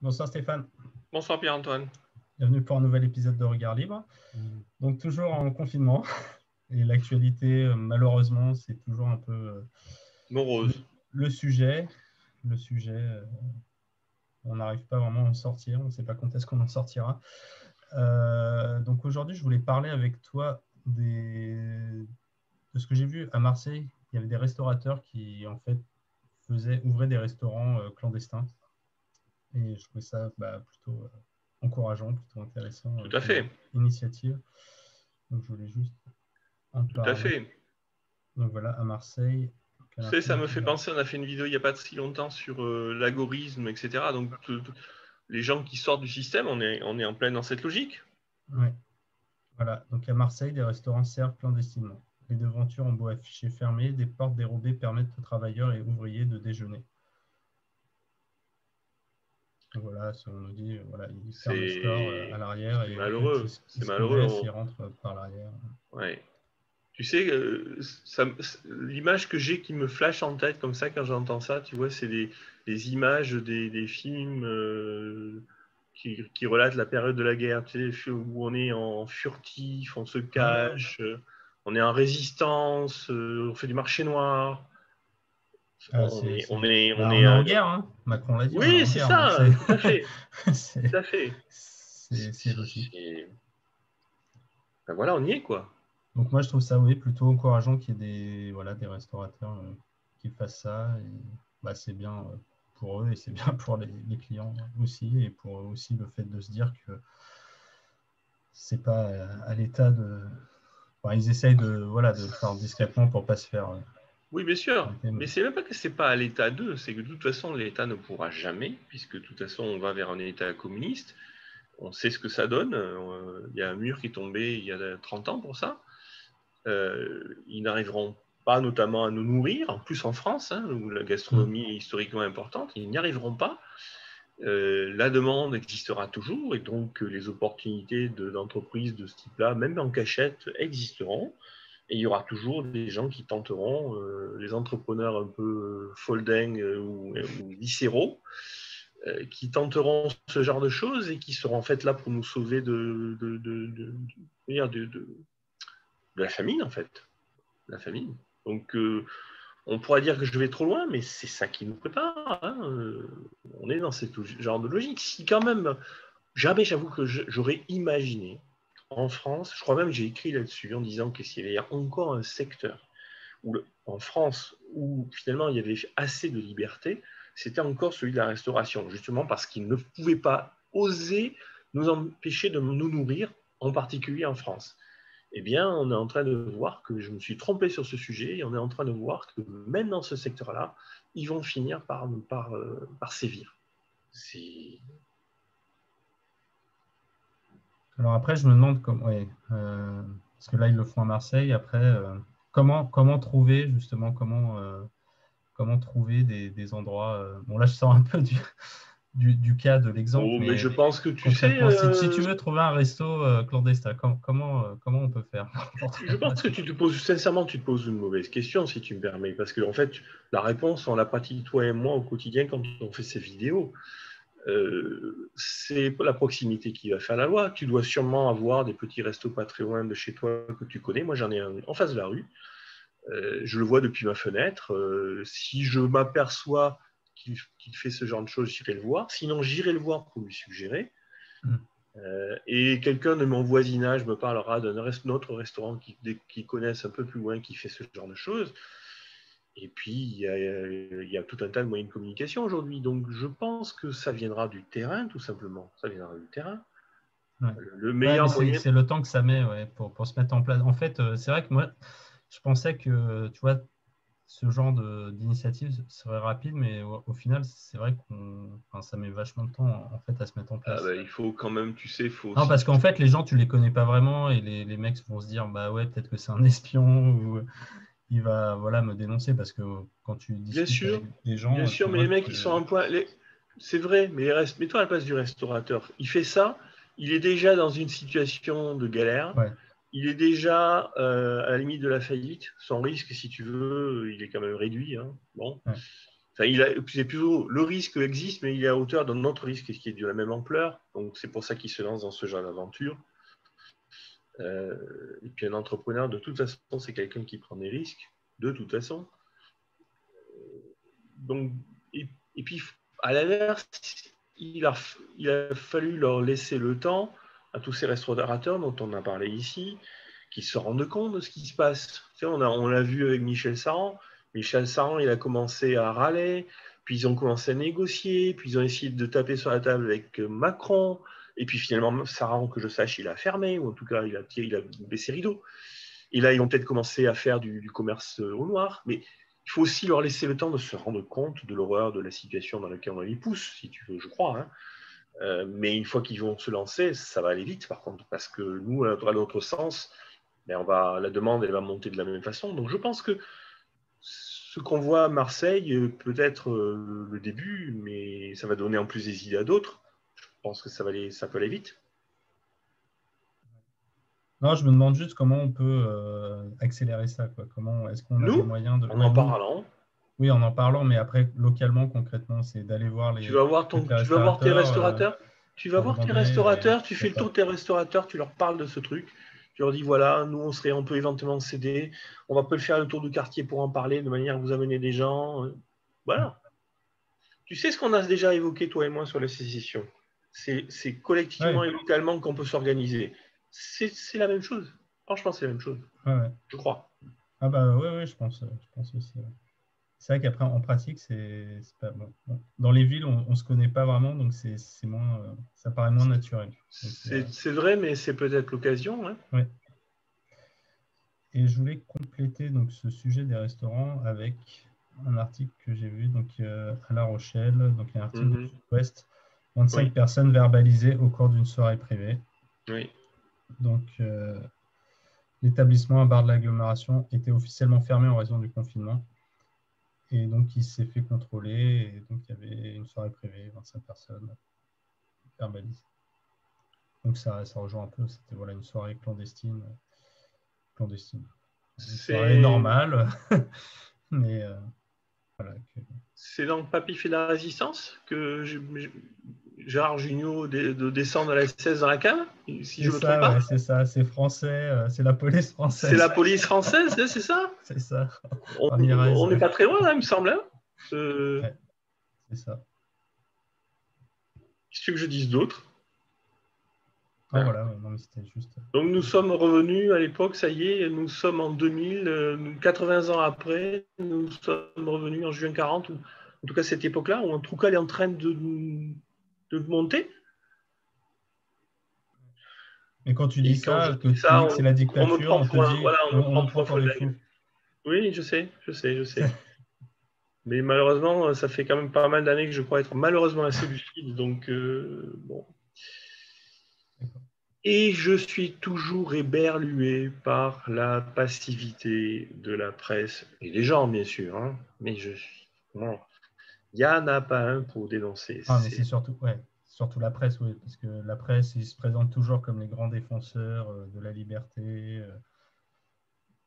Bonsoir Stéphane, Bonsoir Pierre-Antoine. bienvenue pour un nouvel épisode de Regard Libre. Donc toujours en confinement et l'actualité malheureusement c'est toujours un peu Morose. le sujet. On n'arrive pas vraiment à en sortir, on ne sait pas quand est-ce qu'on en sortira. Donc aujourd'hui je voulais parler avec toi de ce que j'ai vu à Marseille. Il y avait des restaurateurs qui en fait ouvraient des restaurants clandestins et je trouvais ça plutôt encourageant, plutôt intéressant Tout à comme fait. initiative. Donc, je voulais juste en Tout à parler. fait. Donc, voilà, à Marseille. Tu sais, ça me fait penser, on a fait une vidéo il n'y a pas si longtemps sur l'agorisme, etc. Donc, les gens qui sortent du système, on est en plein dans cette logique. Oui. Voilà. Donc, à Marseille, des restaurants servent clandestinement. Les devantures ont beau afficher fermées, des portes dérobées permettent aux travailleurs et ouvriers de déjeuner. Donc, voilà, on nous dit, voilà, ils ferment le store à l'arrière et en fait, malheureux. ils C'est se malheureux. connaissent, ils rentrent par l'arrière. Ouais. Tu sais, l'image que j'ai qui me flash en tête comme ça quand j'entends ça, tu vois, c'est les images des films qui relatent la période de la guerre, tu sais, où on est en furtif, on se cache, on est en résistance, on fait du marché noir. On est en guerre, hein. Macron l'a dit, on est Oui, en c'est guerre. Donc ça, tout à fait. Tout à fait. c'est logique. Ben voilà, on y est, quoi. Donc moi, je trouve ça plutôt encourageant qu'il y ait des restaurateurs qui fassent ça. Et, c'est bien pour eux et c'est bien pour les clients aussi. Et pour eux aussi le fait de se dire que c'est pas à l'État de... Enfin, ils essayent de le faire discrètement pour pas se faire... Oui, bien sûr. Mais c'est même pas que c'est pas à l'État d'eux, c'est que de toute façon, l'État ne pourra jamais, puisque de toute façon, on va vers un État communiste. On sait ce que ça donne. Il y a un mur qui est tombé il y a 30 ans pour ça. Ils n'arriveront pas notamment à nous nourrir, en plus en France, où la gastronomie est historiquement importante, ils n'y arriveront pas. La demande existera toujours et donc les opportunités d'entreprises de ce type-là, même en cachette, existeront. Et il y aura toujours des gens qui tenteront, les entrepreneurs un peu folding ou viscéraux, qui tenteront ce genre de choses et qui seront en fait là pour nous sauver de la famine, en fait. La famine. Donc, on pourra dire que je vais trop loin, mais c'est ça qui nous prépare. On est dans ce genre de logique. Si quand même, jamais j'avoue que j'aurais imaginé en France, je crois même que j'ai écrit là-dessus en disant que s'il y avait encore un secteur en France où finalement il y avait assez de liberté, c'était encore celui de la restauration, justement parce qu'ils ne pouvaient pas oser nous empêcher de nous nourrir, en particulier en France. Eh bien, on est en train de voir que je me suis trompé sur ce sujet et on est en train de voir que même dans ce secteur-là, ils vont finir par sévir. Alors après, je me demande parce que là, ils le font à Marseille. Après, comment trouver justement, comment trouver des endroits... Bon, là, je sors un peu du cas de l'exemple, mais je pense que tu concrètement, sais... si tu veux trouver un resto clandestin, comment on peut faire Je pense que sincèrement, tu te poses une mauvaise question, si tu me permets, parce que en fait, la réponse, on la pratique toi et moi au quotidien quand on fait ces vidéos. C'est la proximité qui va faire la loi. Tu dois sûrement avoir des petits restos pas très loin de chez toi que tu connais. Moi, j'en ai un en face de la rue. Je le vois depuis ma fenêtre. Si je m'aperçois qu'il fait ce genre de choses, j'irai le voir. Sinon, j'irai le voir pour lui suggérer. Et quelqu'un de mon voisinage me parlera d'un autre restaurant qui connaissent un peu plus loin qui fait ce genre de choses. Et puis, il y a tout un tas de moyens de communication aujourd'hui. Donc, je pense que ça viendra du terrain, tout simplement. Ça viendra du terrain. Ouais. Le meilleur moyen... C'est le temps que ça met pour se mettre en place. En fait, c'est vrai que moi, je pensais que, tu vois, ce genre d'initiative serait rapide, mais au final, c'est vrai que ça met vachement de temps en fait à se mettre en place. il faut quand même, tu sais, Non, parce qu'en fait, les gens, tu les connais pas vraiment et les mecs vont se dire, bah ouais, peut-être que c'est un espion ou il va me dénoncer parce que quand tu discutes avec des gens, bien sûr, mais les mecs, ils sont un point. C'est vrai, mais mets-toi à la place du restaurateur. Il fait ça, il est déjà dans une situation de galère. Ouais. Il est déjà à la limite de la faillite. Son risque, si tu veux, il est quand même réduit. Bon. Ouais. Enfin, c'est plutôt le risque existe, mais il est à hauteur d'un autre risque qui est de la même ampleur. Donc, c'est pour ça qu'il se lance dans ce genre d'aventure. Et puis, un entrepreneur, de toute façon, c'est quelqu'un qui prend des risques, de toute façon. Donc, et puis, à l'inverse, il a fallu leur laisser le temps à tous ces restaurateurs dont on a parlé ici, qui se rendent compte de ce qui se passe. Tu sais, on l'a vu avec Michel Saran. Michel Saran, il a commencé à râler, puis ils ont commencé à négocier, puis ils ont essayé de taper sur la table avec Macron, et puis finalement, Saran, que je sache, il a fermé, ou en tout cas, il a baissé rideau. Et là, ils vont peut-être commencer à faire du commerce au noir, mais il faut aussi leur laisser le temps de se rendre compte de l'horreur de la situation dans laquelle on les pousse, si tu veux, je crois. Hein. Mais une fois qu'ils vont se lancer, ça va aller vite, par contre, parce que nous, à l'autre sens, ben la demande, elle va monter de la même façon. Donc, je pense que ce qu'on voit à Marseille peut être le début, mais ça va donner en plus des idées à d'autres. Je pense que ça peut aller vite. Non, je me demande juste comment on peut accélérer ça, quoi. Comment est-ce qu'on a des moyens de... En parlant. Oui, en parlant, mais après, localement, concrètement, c'est d'aller voir les... Tu vas voir tes restaurateurs. Tu vas voir tes restaurateurs, tu fais le tour de tes restaurateurs, tu leur parles de ce truc. Tu leur dis, voilà, nous, on peut éventuellement céder. On va peut faire le tour du quartier pour en parler, de manière à vous amener des gens. Voilà. Tu sais ce qu'on a déjà évoqué, toi et moi, sur la sécession. C'est collectivement et localement qu'on peut s'organiser. C'est la même chose. Franchement, c'est la même chose. Je crois. Ah bah oui, je pense aussi. Ouais. C'est vrai qu'après, en pratique, c'est pas bon. Dans les villes, on ne se connaît pas vraiment, donc c'est moins, ça paraît moins naturel. C'est vrai, mais c'est peut-être l'occasion. Hein. Oui. Et je voulais compléter donc, ce sujet des restaurants avec un article que j'ai vu donc, à La Rochelle, donc un article du Sud-Ouest, 25 personnes verbalisées au cours d'une soirée privée. Oui. Donc, l'établissement à bar de l'agglomération était officiellement fermé en raison du confinement. Et donc, il s'est fait contrôler. Et donc, il y avait une soirée privée, 25 personnes verbalisées. Donc, ça rejoint un peu. C'était une soirée clandestine. Une soirée normale. Mais voilà. C'est dans Papy fait la résistance que Gérard Jugnot de descendre à la SS dans la cave, si je me trompe pas. C'est ça, c'est français, c'est la police française. C'est la police française, c'est ça. C'est ça. On n'est pas très loin, là, il me semble. Hein. C'est ça. Qu'est-ce que je dise d'autre? Voilà, non, mais c'était juste. Donc nous sommes revenus à l'époque, ça y est, nous sommes en 2000, 80 ans après, nous sommes revenus en juin 40, ou en tout cas cette époque-là, où en tout cas elle est en train de monter. Mais quand tu dis ça, que c'est la dictature, on te prend pour des fous. Oui, je sais. Mais malheureusement, ça fait quand même pas mal d'années que je crois être malheureusement assez lucide, donc bon. Et je suis toujours éberlué par la passivité de la presse et des gens, bien sûr. Hein, mais il n'y en a pas un pour dénoncer. Ah, mais c'est surtout la presse, oui, parce que la presse, ils se présentent toujours comme les grands défenseurs de la liberté.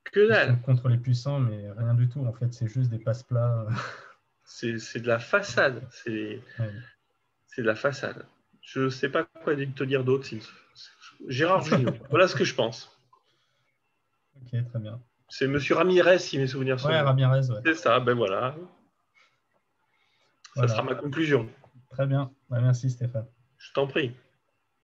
Que dalle. Ils sont contre les puissants, mais rien du tout. En fait, c'est juste des passe-plats. C'est de la façade. C'est de la façade. Je ne sais pas quoi te dire d'autre. Gérard Jugnot. Voilà ce que je pense. Ok, très bien. C'est Monsieur Ramirez, si mes souvenirs sont bons. Ramirez, ouais. C'est ça, ben voilà. Ça sera ma conclusion. Très bien. Merci Stéphane. Je t'en prie.